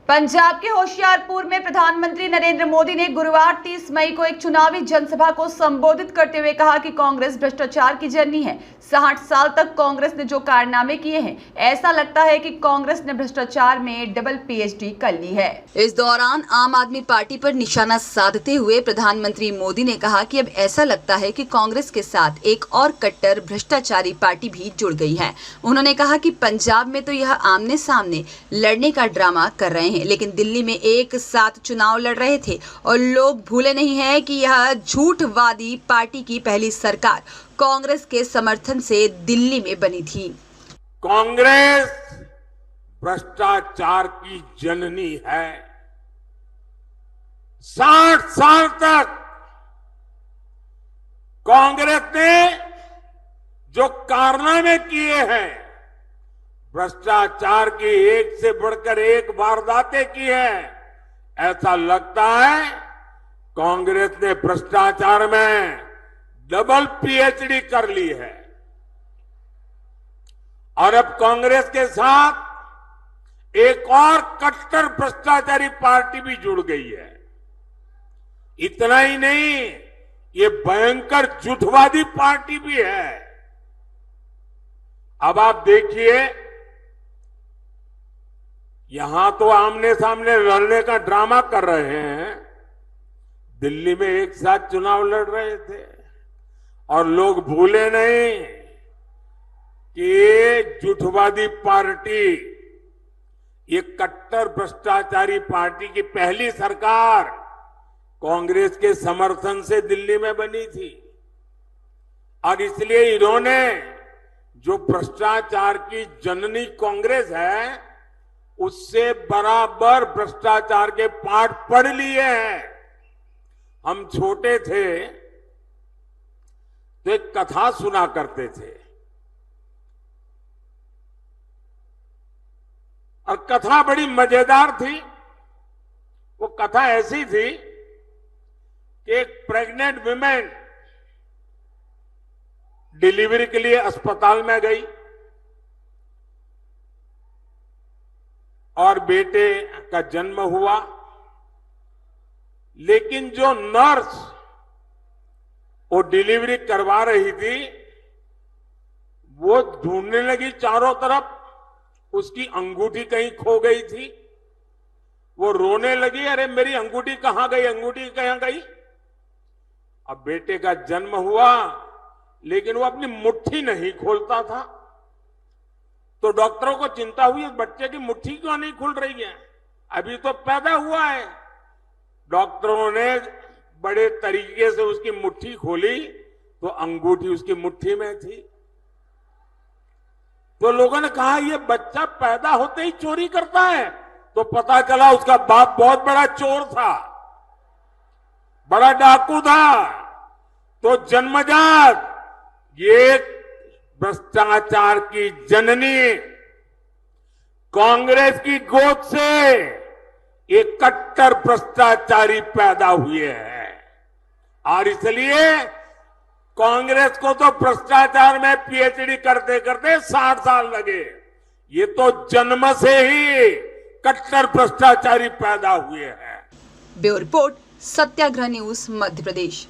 पंजाब के होशियारपुर में प्रधानमंत्री नरेंद्र मोदी ने गुरुवार 30 मई को एक चुनावी जनसभा को संबोधित करते हुए कहा कि कांग्रेस भ्रष्टाचार की जननी है। 60 साल तक कांग्रेस ने जो कारनामे किए हैं, ऐसा लगता है कि कांग्रेस ने भ्रष्टाचार में डबल पीएचडी कर ली है। इस दौरान आम आदमी पार्टी पर निशाना साधते हुए प्रधानमंत्री मोदी ने कहा कि अब ऐसा लगता है कि कांग्रेस के साथ एक और कट्टर भ्रष्टाचारी पार्टी भी जुड़ गई है। उन्होंने कहा कि पंजाब में तो यह आमने सामने लड़ने का ड्रामा कर रहे हैं, लेकिन दिल्ली में एक साथ चुनाव लड़ रहे थे और लोग भूले नहीं हैं कि यह झूठवादी पार्टी की पहली सरकार कांग्रेस के समर्थन से दिल्ली में बनी थी। कांग्रेस भ्रष्टाचार की जननी है। 60 साल तक कांग्रेस ने जो कारनामे किए हैं, भ्रष्टाचार की एक से बढ़कर एक वारदातें की है, ऐसा लगता है कांग्रेस ने भ्रष्टाचार में डबल पीएचडी कर ली है। और अब कांग्रेस के साथ एक और कट्टर भ्रष्टाचारी पार्टी भी जुड़ गई है। इतना ही नहीं, ये भयंकर झूठवादी पार्टी भी है। अब आप देखिए, यहां तो आमने सामने लड़ने का ड्रामा कर रहे हैं, दिल्ली में एक साथ चुनाव लड़ रहे थे और लोग भूले नहीं कि ये झूठवादी पार्टी, ये कट्टर भ्रष्टाचारी पार्टी की पहली सरकार कांग्रेस के समर्थन से दिल्ली में बनी थी। और इसलिए इन्होंने जो भ्रष्टाचार की जननी कांग्रेस है, उससे बराबर भ्रष्टाचार के पाठ पढ़ लिए हैं। हम छोटे थे तो एक कथा सुना करते थे, और कथा बड़ी मजेदार थी। वो कथा ऐसी थी कि एक प्रेग्नेंट वुमेन डिलीवरी के लिए अस्पताल में गई और बेटे का जन्म हुआ, लेकिन जो नर्स वो डिलीवरी करवा रही थी, वो ढूंढने लगी चारों तरफ, उसकी अंगूठी कहीं खो गई थी। वो रोने लगी, अरे मेरी अंगूठी कहां गई, अंगूठी कहां गई। अब बेटे का जन्म हुआ, लेकिन वो अपनी मुट्ठी नहीं खोलता था। तो डॉक्टरों को चिंता हुई, इस बच्चे की मुट्ठी क्यों नहीं खुल रही है, अभी तो पैदा हुआ है। डॉक्टरों ने बड़े तरीके से उसकी मुट्ठी खोली तो अंगूठी उसकी मुट्ठी में थी। तो लोगों ने कहा ये बच्चा पैदा होते ही चोरी करता है। तो पता चला उसका बाप बहुत बड़ा चोर था, बड़ा डाकू था। तो जन्मजात ये भ्रष्टाचार की जननी कांग्रेस की गोद से एक कट्टर भ्रष्टाचारी पैदा हुए हैं। और इसलिए कांग्रेस को तो भ्रष्टाचार में पीएचडी करते करते 60 साल लगे। ये तो जन्म से ही कट्टर भ्रष्टाचारी पैदा हुए हैं। ब्यूरो रिपोर्ट, सत्याग्रह न्यूज, मध्य प्रदेश।